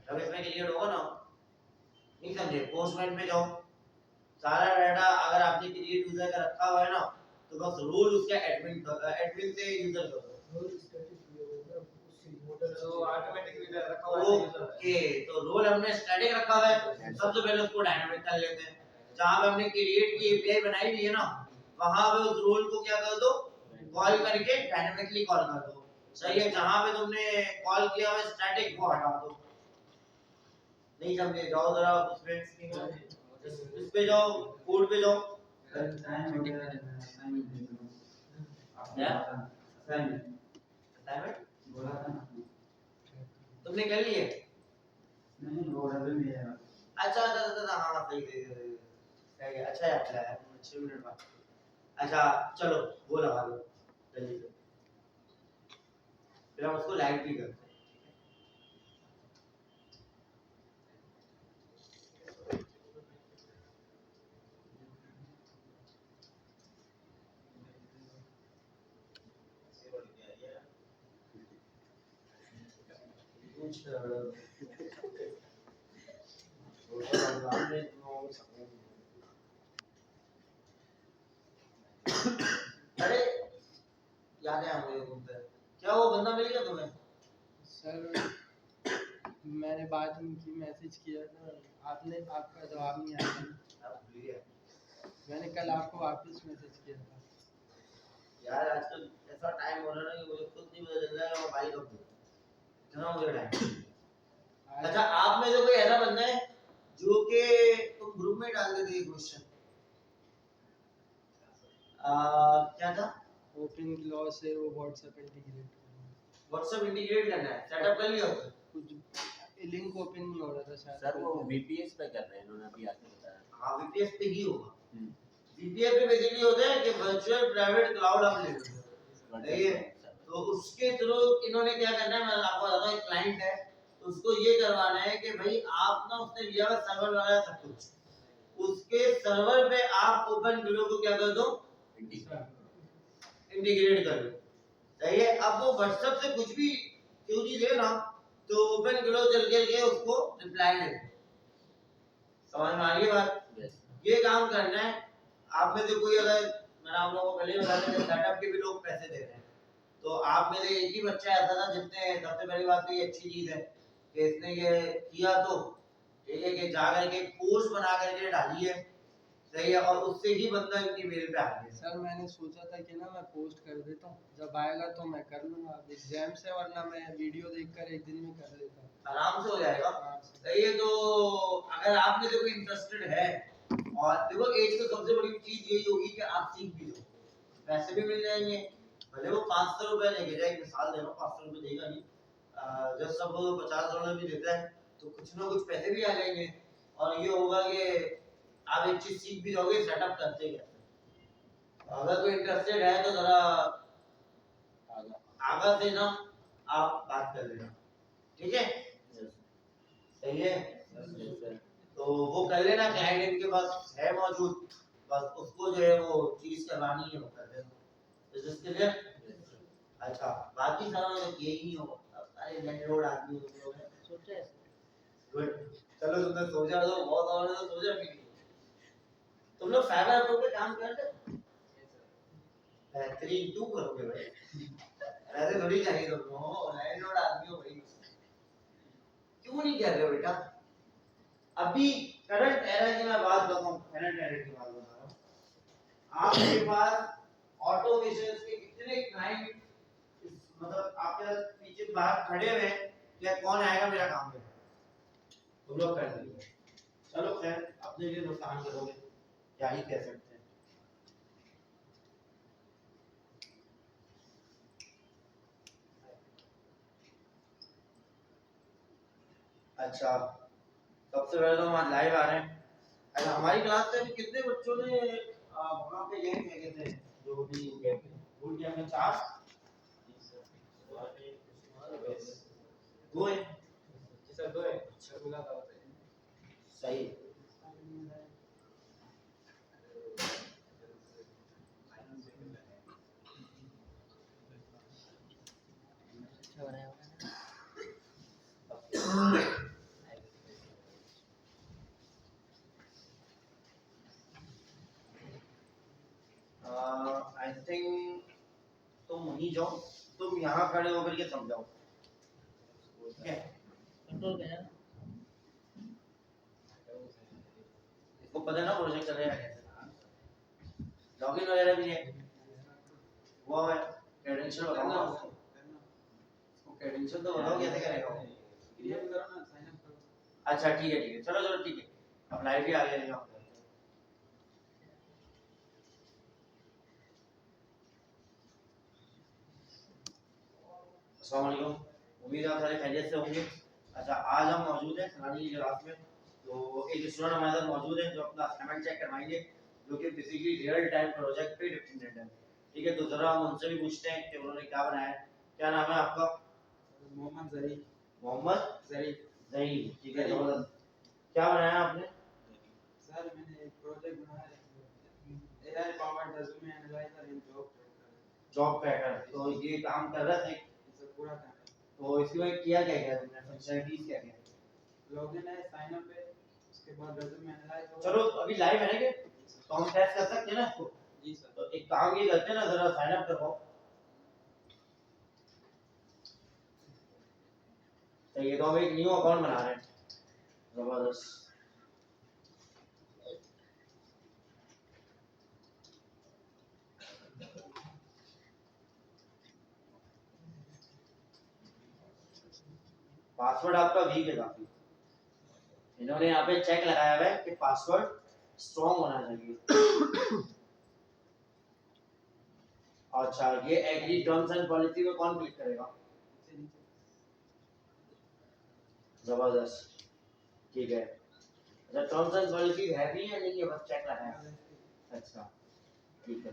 तब इसमें क्रिएट होगा ना नहीं समझे पोस्टमैन पे जाओ सारा डाटा अगर आपने क्रिएट यूजर का रखा हुआ है ना तो बस रोल उसका एडमिन से यूजर करो तो ऑटोमेटिकली रखा हुआ है ओके तो रोल हमने स्टैटिक रखा हुआ है सबसे पहले उसको डायनामिक कर लेते हैं जहां पे हमने क्रिएट की एपीआई बनाई हुई है ना वहां पे उस रोल को क्या कर दो कॉल करके डायनामिकली कॉल कर दो सही है जहां पे तुमने कॉल किया हुआ स्टैटिक वो हटा दो नहीं समझे जाओ जरा उसमें इस पे जाओ कोड पे जाओ असाइनमेंट तुमने कर लिए अच्छा हाँ सही है अच्छा है अच्छा है 6 मिनट बाद अच्छा चलो वो लगा दो जल्दी से फिर हम उसको लाइव भी करते हैं अरे याद है मुझे तुमसे क्या वो बंदा मिल गया तुम्हें सर मैंने बात उनकी मैसेज किया था आपने आपका जवाब नहीं आया आप भूल गए मैंने कल आपको वापस मैसेज किया था यार आजकल ऐसा टाइम हो रहा है ना कि मुझे खुद नहीं पता चल रहा है और भाई कब इतना मुझे टाइम अच्छा आप में जो कोई ऐसा बंदा है जो कि तुम ग्रुप में डाल देते ये क्वेश्चन क्या था ओपन लॉ से वो व्हाट्सएप इंटीग्रेट करना व्हाट्सएप इंटीग्रेट करना है सेटअप कर लिया उसने कुछ लिंक ओपन नहीं हो रहा था शायद सर वो VPS पे कर रहे हैं इन्होंने अभी आके बताया हाँ VPS पे ही होगा VPS पे बेसिकली होता है कि वर्चुअल प्राइवेट क्लाउड आप ले सकते हो सही है। तो उसके थ्रू इन्होंने क्या करना है, मैं आपको बताता हूँ, एक क्लाइंट है, तो उसको ये करवाना है कि भाई आप ना उसने लिया हुआ सर्वर वगैरह सब कुछ, उसके सर्वर पे आप ओपन ग्लो को क्या कर दो, इंटीग्रेट कर दो। सही है। अब वो व्हाट्सएप से कुछ भी क्यूरी दे ना, तो ओपन ग्लो चल के उसको रिप्लाई दे। समझ में आ रही है बात? ये काम करना है। आप में से कोई, अगर मैंने आप लोगों को पहले ही बताया था, स्टार्टअप के भी लोग पैसे दे रहे हैं, तो आप में से एक ही बच्चा ऐसा था जिसने, सबसे पहली बात तो ये अच्छी चीज है कि इसने ये किया, तो ठीक है कि जा करके पोस्ट बना करके डाली है। सही है। और उससे ही बंदा इनकी मेल पे आ गया। सर मैंने सोचा था कि ना मैं पोस्ट कर देता हूँ, जब आएगा तो मैं कर लूँगा, अब एग्जाम से, वरना मैं वीडियो देखकर एक दिन में कर लेता हूँ। आराम से हो जाएगा। सही है। तो अगर आप में से कोई इंटरेस्टेड है, और देखो एज तो सबसे बड़ी चीज यही होगी कि आप सीख भी लो, पैसे भी मिल जाएंगे। भले वो 500 रुपए लेके जाए, मिसाल दे रहा हूँ, 500 रुपए देगा नहीं, जब सब 50 डॉलर भी देता है, तो कुछ ना कुछ पैसे भी आ जाएंगे। और ये होगा कि आप एक चीज सीख भी जाओगे, सेटअप करते कैसे। अगर कोई इंटरेस्टेड है तो जरा आगा से ना आप बात कर लेना, ठीक है? सही है। तो वो कर लेना, क्लाइंट इनके पास है मौजूद, बस उसको जो है वो चीज करवानी है, वो कर देना। इसके लिए अच्छा, बाकी सारा तो ये ही हो। अरे लैंडलॉर्ड आदमी हो गए, सोचा है। गुड। चलो तुमने सोचा तो बहुत, और तो सोचा भी नहीं। तुम लोग फाइबर ऐप पे काम करते हो? बेहतरीन। क्यों करोगे भाई? ऐसे थोड़ी चाहिए तुमको, लैंडलॉर्ड आदमी हो भाई। क्यों नहीं कर रहे हो बेटा? अभी करंट एरा की मैं बात बताऊं, करंट एरा की बात बता रहा हूं। आपके पास ऑटोमेशन के कितने क्लाइंट, मतलब आपके पीछे बाहर खड़े हुए हैं, क्या कौन आएगा मेरा काम में, तुम लोग कर दीजिए। चलो खैर, अपने लिए नुकसान करोगे, क्या ही कह सकते हैं। अच्छा, सबसे पहले तो हम आज लाइव आ रहे हैं। अच्छा, हमारी क्लास से भी कितने बच्चों ने वहाँ पे गेम खेले थे, जो भी फुल गेम में 4 दो है। जी सर, 2 है, 6 मिला था। सही। आई थिंक तुम वहीं जाओ, तुम यहाँ खड़े होकर के समझाओ, ठीक है? कंट्रोल क्या है? इसको पता ना प्रोजेक्ट चल रहा है कैसे, लॉगिन वगैरह भी है, वो है क्रेडेंशियल बताओ उसको, क्रेडेंशियल तो बताओ कैसे करेगा वो। क्रिएट करो ना, साइन अप करो। अच्छा ठीक है, चलो चलो ठीक है, अब लाइव भी आ गया यहाँ। अस्सलाम वालेकुम, उम्मीद है आप सारे खैरियत से होंगे। अच्छा, आज हम मौजूद हैं सनानी की क्लास में, तो एक स्टूडेंट हमारे साथ मौजूद है जो अपना असाइनमेंट चेक करवाएंगे, जो कि बेसिकली रियल टाइम प्रोजेक्ट पे डिपेंडेंट है। ठीक है, तो जरा हम उनसे भी पूछते हैं कि उन्होंने क्या बनाया है। क्या नाम है आपका? मोहम्मद जरी। मोहम्मद जरी। जही। ठीक है, जबरदस्त। क्या बनाया आपने? सर मैंने एक प्रोजेक्ट बनाया है, एआई पावर्ड रेज्यूमे एनालाइजर इन जॉब ट्रैकर। तो ये काम कर रहा है इसे पूरा करना है। तो इसमें किया क्या क्या तुमने, फंक्शनलिटीज क्या क्या? लॉगिन है, साइन अप है, उसके बाद रेज्यूमे एनालाइज होगा। चलो अभी लाइव है क्या, तो हम टेस्ट कर सकते हैं ना इसको? जी सर। तो एक काम ये करते हैं ना, जरा साइन अप करवाओ। तो ये तो हम एक न्यू अकाउंट बना रहे हैं, जबरदस्त। पासवर्ड आपका वीक है काफी, इन्होंने यहाँ पे चेक लगाया हुआ है कि पासवर्ड स्ट्रॉन्ग होना चाहिए। अच्छा, ये एग्री टर्म्स एंड पॉलिसी में कौन क्लिक करेगा? जबरदस्त, ठीक है। अच्छा, टर्म्स एंड पॉलिसी है भी या नहीं है, बस चेक लगाया है? अच्छा ठीक है।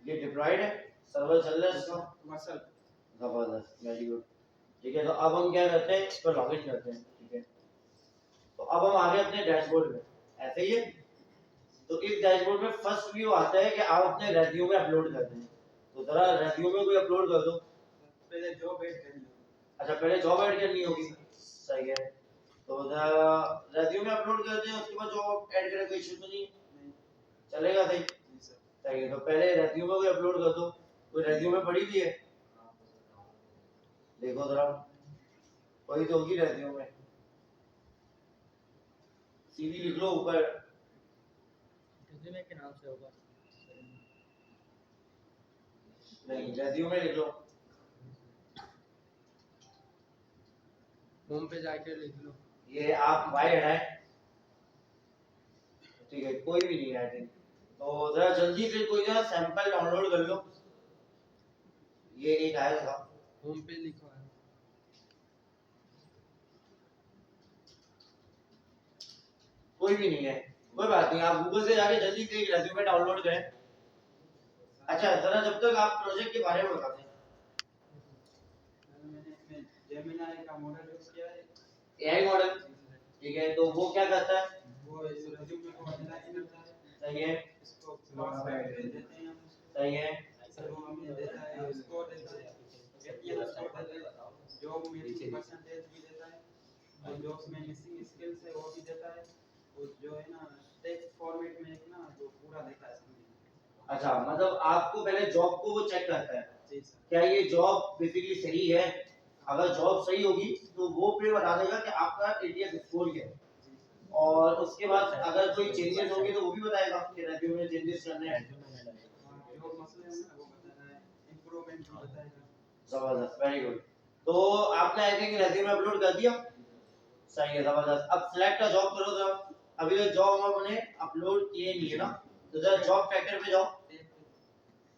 ये डिप्लॉयड है, सर्वर चल रहा है इसका, मसल जबरदस्त, वेरी गुड। ठीक है, तो अब हम क्या करते हैं, इस पर लॉगिन करते हैं। ठीक है, तो अब हम आ गए अपने डैशबोर्ड में, ऐसे ही है। तो इस डैशबोर्ड में फर्स्ट व्यू आता है कि आप अपने रेज्यूमे अपलोड करते हैं। तो जरा रेज्यूमे को अपलोड कर दो। पहले जॉब ऐड करनी होगी। अच्छा, पहले जॉब ऐड करनी होगी, सही है। तो रेज्यूमे अपलोड करते हैं, उसके बाद जॉब ऐड करने का इशू तो नहीं चलेगा, सही सही है। तो पहले रेज्यूमे को अपलोड कर दो। कोई रेज्यूमे पड़ी भी है, देखो जरा, कोई तो होगी रेज्यूमे, सीवी लिख लो ऊपर, रिज्यूमे के नाम से होगा। नहीं रेज्यूमे लिख लो, होम पे जाके लिख लो। ये आप वाई हटाए, ठीक है, कोई भी नहीं है। तो जरा जल्दी से कोई जरा सैंपल डाउनलोड कर लो, ये एक आया था, होम पे लिखो है। कोई भी नहीं है, कोई बात नहीं, आप गूगल से जाके जल्दी से एक रेज्यूमे डाउनलोड करें। अच्छा, जरा जब तक आप प्रोजेक्ट के बारे में बताते हैं। मैंने इसमें जेमिनी का मॉडल यूज किया है, एआई मॉडल, ठीक है, तो वो क्या करता है, वो इस रिज्यूमे को एनालाइज करता है, सही है, इसको क्लास वेक्टर देते हैं हम, सही है, फिर वो हमें देता है स्कोर देता है, एटीएल स्कोर देता है, जॉब में परसेंटेज भी देता है, और जॉब्स में मिसिंग स्किल्स है वो भी देता है, और जो है ना टेक्स्ट फॉर्मेट में एक ना जो पूरा देता है समझिए। अच्छा, मतलब आपको पहले जॉब को वो चेक करता है, जी सर। क्या ये जॉब बेसिकली सही है। अगर जॉब सही होगी तो वो फिर बता देगा कि आपका एटीएस स्कोर क्या है, और उसके बाद अगर कोई चेंजेस होंगे तो वो भी बताएगा कि रेज्यूमे में चेंजेस करने हैं। जो मसले हैं ना वो बताना है, इंप्रूवमेंट भी बताएगा। जबरदस्त, वेरी गुड। तो आपने आई थिंक रेज्यूमे अपलोड कर दिया, सही है, जबरदस्त। अब सिलेक्ट अ जॉब करो जरा, अभी तक जॉब हमने अपलोड किए नहीं है ना, तो जरा जॉब ट्रैकर पे जाओ।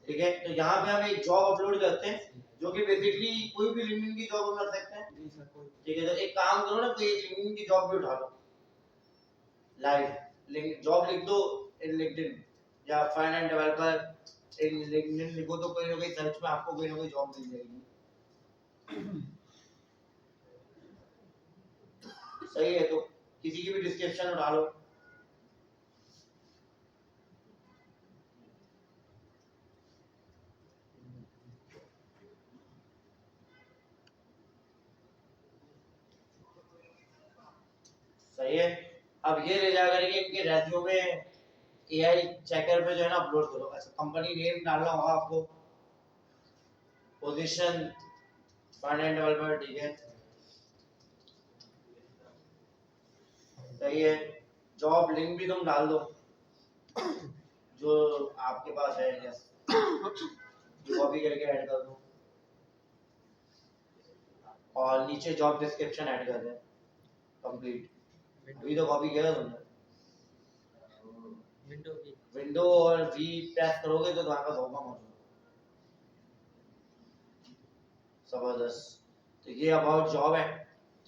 ठीक है, तो यहाँ पे हम एक जॉब अपलोड करते हैं, जो कि बेसिकली कोई भी लिंक्डइन की जॉब हम कर सकते हैं। जी सर। कोई ठीक है, तो एक काम करो ना, कोई एक लिंक्डइन की जॉब भी उठा लो, लाइव लिंक जॉब लिख दो इन लिंक्डइन, या front end developer in LinkedIn लिखो, तो कोई ना कोई सर्च में आपको कोई ना कोई जॉब मिल जाएगी। सही है, तो किसी की भी डिस्क्रिप्शन उठा लो। सही है, अब ये ले जा करके इनके रेज्यूमे एआई चेकर पे जो है ना अपलोड करो। अच्छा, कंपनी नेम डालना होगा आपको, पोजीशन फ्रंट एंड डेवलपर, ठीक है, सही है। जॉब लिंक भी तुम डाल दो जो आपके पास है, यस, कॉपी करके ऐड कर दो, और नीचे जॉब डिस्क्रिप्शन ऐड कर दें, कंप्लीट। अभी तो कॉपी किया तुमने, विंडो और वी प्रेस करोगे तो तुम्हारे पास होगा मौजूद। जबरदस्त, तो ये अबाउट जॉब है,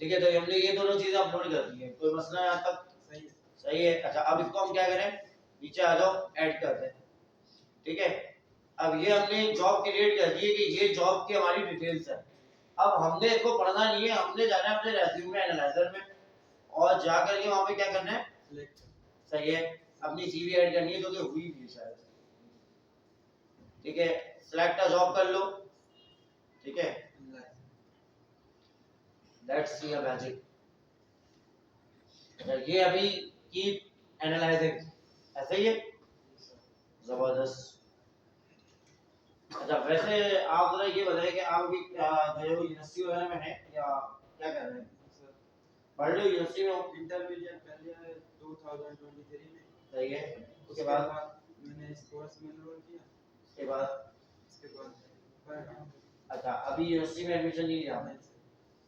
ठीक है। तो हमने ये दोनों चीजें अपलोड कर दी है, कोई मसला यहाँ तक, सही है। अच्छा, अब इसको हम क्या करें, नीचे आ जाओ, ऐड कर दें, ठीक है। अब ये हमने जॉब क्रिएट कर दी है कि ये जॉब की हमारी डिटेल्स है। अब हमने इसको पढ़ना नहीं है, हमने जाना है अपने रेज्यूमे एनालाइजर में, और जा करके वहां पे क्या करना है, सही है, अपनी सीवी ऐड करनी है, जो कि हुई भी शायद, ठीक है। सिलेक्ट अ जॉब कर लो, ठीक है, लेट्स सी अ मैजिक। ये अभी कीप एनालाइजिंग, ऐसे ही है, जबरदस्त। अच्छा, वैसे आप जरा ये बताइए कि आप अभी जो यूनिवर्सिटी वगैरह में है या क्या कर रहे हैं, पढ़ रहे हो, यूनिवर्सिटी में हो, इंटरमीडिएट कर लिया है 2023 में, सही है। उसके बाद मैंने इस कोर्स में एनरोल किया, उसके बाद पढ़ रहा हूं। अच्छा, अभी यूनिवर्सिटी में एडमिशन नहीं लिया आपने,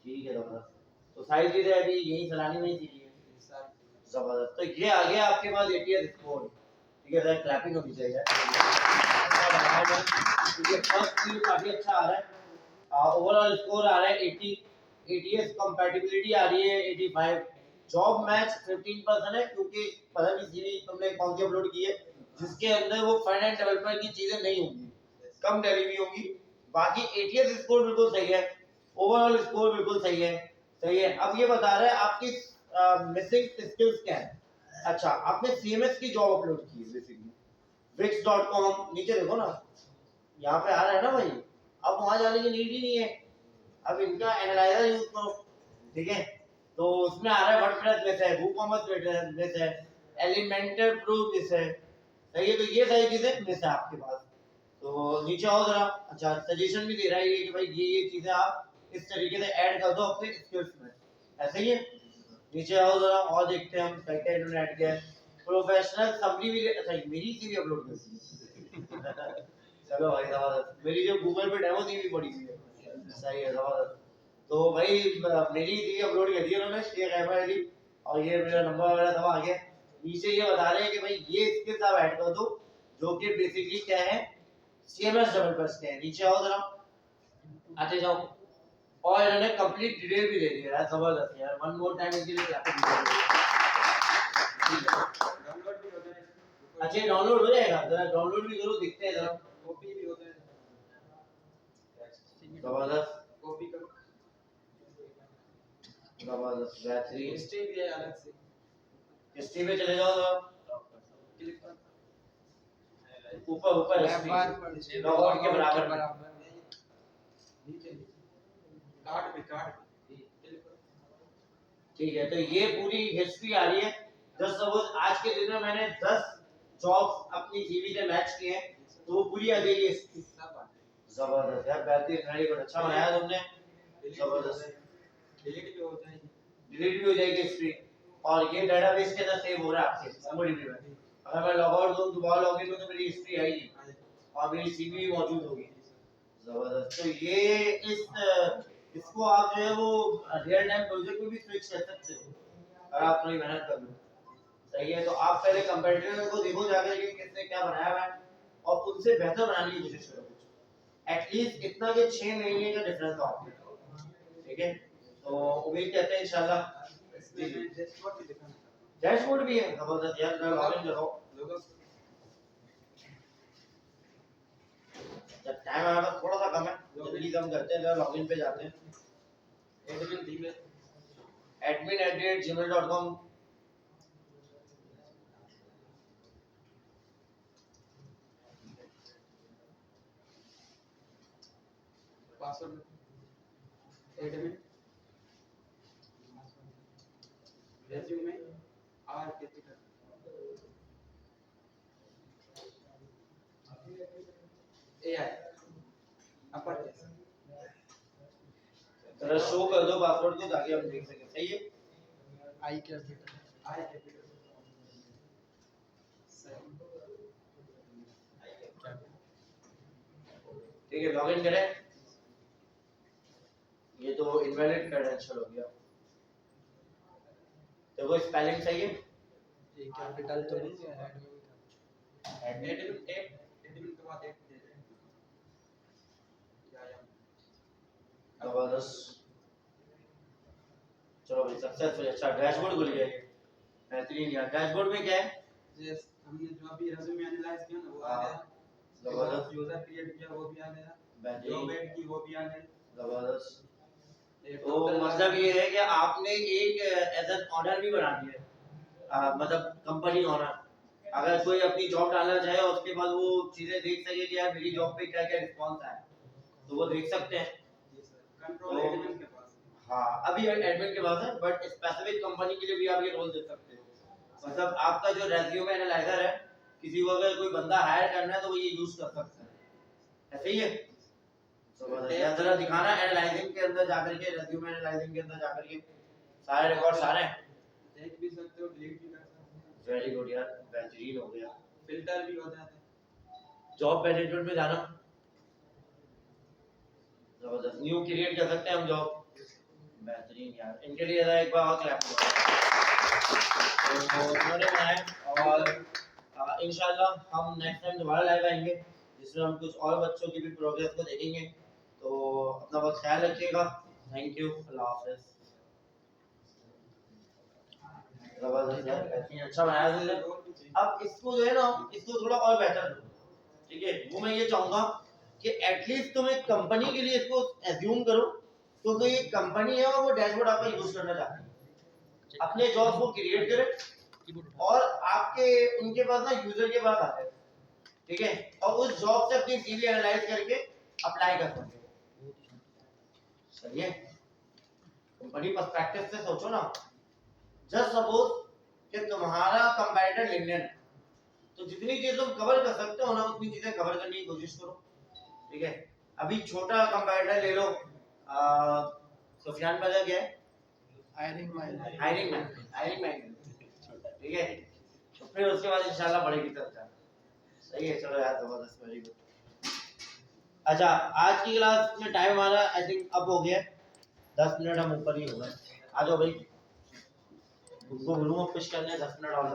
ठीक है, जबरदस्त। तो सारी चीजें अभी यही चलानी नहीं सीखी है, जबरदस्त। तो ये आ गया आपके पास एटीएस स्कोर, ठीक है, सर क्लैपिंग होनी चाहिए, क्योंकि फर्स्ट व्यू काफी अच्छा आ रहा है, ओवरऑल स्कोर आ रहा है 80, एटीएस कंपैटिबिलिटी आ रही है 85, जॉब मैच 15% है, क्योंकि पता नहीं सीवी तुमने कौन सी अपलोड की है जिसके अंदर वो फ्रंट एंड डेवलपर की चीजें नहीं होंगी, कम टैली भी होगी। बाकी एटीएस स्कोर बिल्कुल सही है, ओवरऑल स्कोर बिल्कुल सही है। सही है। अब ये बता रहे हैं आपकी मिसिंग स्किल्स क्या है। अच्छा, आपने सीएमएस की जॉब अपलोड की है बेसिकली, wix.com नीचे देखो ना, यहाँ पे आ रहा है ना भाई, अब वहां जाने की नीड ही नहीं है। अब इनका एनालाइजर यूज करो, ठीक है। तो उसमें आ रहा है वर्डप्रेस बेस है, वूकॉमर्स बेस है, एलिमेंटर प्रो बेस है। सही है। तो ये सारी चीजें बेस है आपके पास। तो नीचे आओ जरा। अच्छा, सजेशन भी दे रहा है ये कि भाई ये चीजें आप इस तरीके से ऐड कर दो अपने स्किल्स में, ऐसे ही है। नीचे आओ जरा और देखते हैं हम क्या इंटरनेट के प्रोफेशनल समरी भी। अच्छा, मेरी सीवी अपलोड कर दी चलो भाई, जबरदस्त। मेरी जो गूगल पे डेमो सीवी पड़ी हुई है, सही है, जबरदस्त। तो भाई मेरी सीवी अपलोड कर दी उन्होंने, शेख अहमद अली, और ये मेरा नंबर वगैरह सब आ गया। नीचे ये बता रहे हैं कि भाई ये स्किल्स आप ऐड कर दो, जो कि बेसिकली क्या है, सीएमएस डेवलपर्स के हैं। नीचे आओ जरा, आते जाओ। और इन्होंने कंप्लीट डिटेल भी दे दी है यार, जबरदस्त यार। वन मोर टाइम इनके लिए क्लैप डाउनलोड भी हो जाए। अच्छा, डाउनलोड हो जाएगा, जरा डाउनलोड भी करो, दिखते हैं जरा। कॉपी भी हो जाए। जबरदस्त, कॉपी करो। जबरदस्त, बेहतरीन। हिस्ट्री भी है अलग से। हिस्ट्री में चले जाओ जरा, क्लिक कर। ऊपर ऊपर मैं बार पर हिस्ट्री लॉग आउट के बराबर में। नीचे कार्ड भी क्लिक करो। ठीक है। तो ये पूरी हिस्ट्री आ रही है। जस्ट सपोज आज के दिन में मैंने 10 जॉब्स अपनी सीवी से मैच किए हैं, तो वो पूरी आ गई है हिस्ट्री। सब जबरदस्त यार, बेहतरीन, वेरी गुड, अच्छा बनाया तुमने, जबरदस्त। डिलीट भी हो जाएगी। डिलीट भी हो जाएगी हिस्ट्री, और ये डेटाबेस के अंदर सेव हो रहा है आपके MongoDB में। अगर मैं लॉग आउट दूं, दोबारा लॉग इन करूं, तो मेरी हिस्ट्री आएगी और मेरी सीवी भी मौजूद होगी। जबरदस्त। तो ये इसको आप जो है वो रियल टाइम प्रोजेक्ट में भी स्विच कर सकते हो अगर आप थोड़ी मेहनत कर लो। सही है। तो आप पहले कंपैटिटर को देखो जाकर कि किसने क्या बनाया हुआ है, और उनसे बेहतर बनाने की कोशिश करो। एटलीस्ट इतना कि 6 महीने का डिफरेंस हो आपके, ठीक है। तो उम्मीद करते हैं इंशाल्लाह। इसमें मैं डैशबोर्ड भी दिखाना चाहता हूं। डैशबोर्ड भी है, जबरदस्त यार। लॉग इन करो, लोगों जब टाइम हमारे पास थोड़ा सा कम है, जल्दी कम करते हैं, लॉग इन पे जाते हैं। Admin email admin@gmail.com। Password admin resume are capital AI upper case जरा शो कर दो पासवर्ड को ताकि हम देख सकें। सही है। आई कैपिटल। आई कैपिटल ठीक है, लॉगिन करें। ये तो इनवैलिड क्रेडेंशियल हो गया। तो वो स्पेलिंग सही है? ये कैपिटल तो नहीं है एडमिन का। एडमिन के बाद एक दे दें या जबरदस्त। चलो भाई, सक्सेसफुल। अच्छा, डैशबोर्ड खुल गया ये, बेहतरीन यार। डैशबोर्ड में क्या है? जैसे हमने जो अभी रिज्यूमे एनालाइज किया ना वो आ गया। जबरदस्त, यूजर क्रिएट किया वो भी आ गया। बेहतरीन, जॉब ऐड की वो भी आ गई। जबरदस्त। ये तो मतलब ये है कि आपने एक एज एन ऑर्डर भी बना दिया है, मतलब कंपनी ऑनर। अगर कोई अपनी जॉब डालना चाहे और उसके बाद वो चीजें देख सके कि यार मेरी जॉब पे क्या क्या रिस्पांस आया, तो वो देख सकते हैं। कंट्रोल एडमिन के पास। हाँ, अभी एडमिन के पास है, बट स्पेसिफिक कंपनी के लिए भी आप ये रोल दे सकते हो। मतलब आपका जो रेज्यूमे एनालाइजर है, किसी को अगर कोई बंदा हायर करना है तो वो ये यूज कर सकता है। ऐसे ही है। या जरा दिखाना एनालाइजिंग के अंदर जाकर के, रेज्यूमे एनालाइजिंग के अंदर जाकर के सारे रिकॉर्ड सारे देख भी सकते हो, डिलीट भी कर सकते हो। वेरी गुड यार, बेहतरीन हो गया। फिल्टर भी हो जाता है। जॉब मैनेजमेंट में जाना, जबरदस्त। न्यू क्रिएट कर सकते हैं हम जॉब, बेहतरीन यार। इनके लिए जरा एक बार और क्लैप करो। तो उन्होंने बनाया, और इंशाल्लाह हम नेक्स्ट टाइम दोबारा लाइव आएंगे, जिसमें हम कुछ और बच्चों की भी प्रोग्रेस को देखेंगे। तो अपना बहुत ख्याल रखिएगा। थैंक यू, अल्लाह हाफिज़। जबरदस्त यार, बेहतरीन, अच्छा बनाया तुमने। अब इसको जो है ना, इसको थोड़ा और बेहतर करो, ठीक है। वो मैं ये चाहूंगा कि एटलीस्ट तुम एक कंपनी के लिए इसको एज्यूम करो तो कोई एक कंपनी है और वो डैशबोर्ड आपका यूज करना चाहती है, अपने जॉब्स को क्रिएट करे और आपके उनके पास ना यूजर के पास आते हैं, ठीक है, और उस जॉब से अपनी सीवी एनालाइज करके अप्लाई कर सकते हैं। सही है, कंपनी पर्सपेक्टिव से सोचो ना। जस्ट सपोज कि तुम्हारा कंपैरेटर लिनक्स, तो जितनी चीजें तुम कवर कर सकते हो ना उतनी चीजें कवर करने की कोशिश करो, ठीक है। अभी छोटा कंपैरेटर ले लो, सुफियान बाजा क्या है, हायरिंग हायरिंग, ठीक है, तो फिर उसके बाद इंशाल्लाह बढ़ेगी चर्चा। सही है, चलो यार जबरदस्त, वेरी गुड। अच्छा, आज की क्लास में टाइम हमारा आई थिंक अब हो गया, 10 मिनट हम ऊपर ही हो गए। आ जाओ भाई, उनको बोलूंगा पुश करने 10 मिनट और।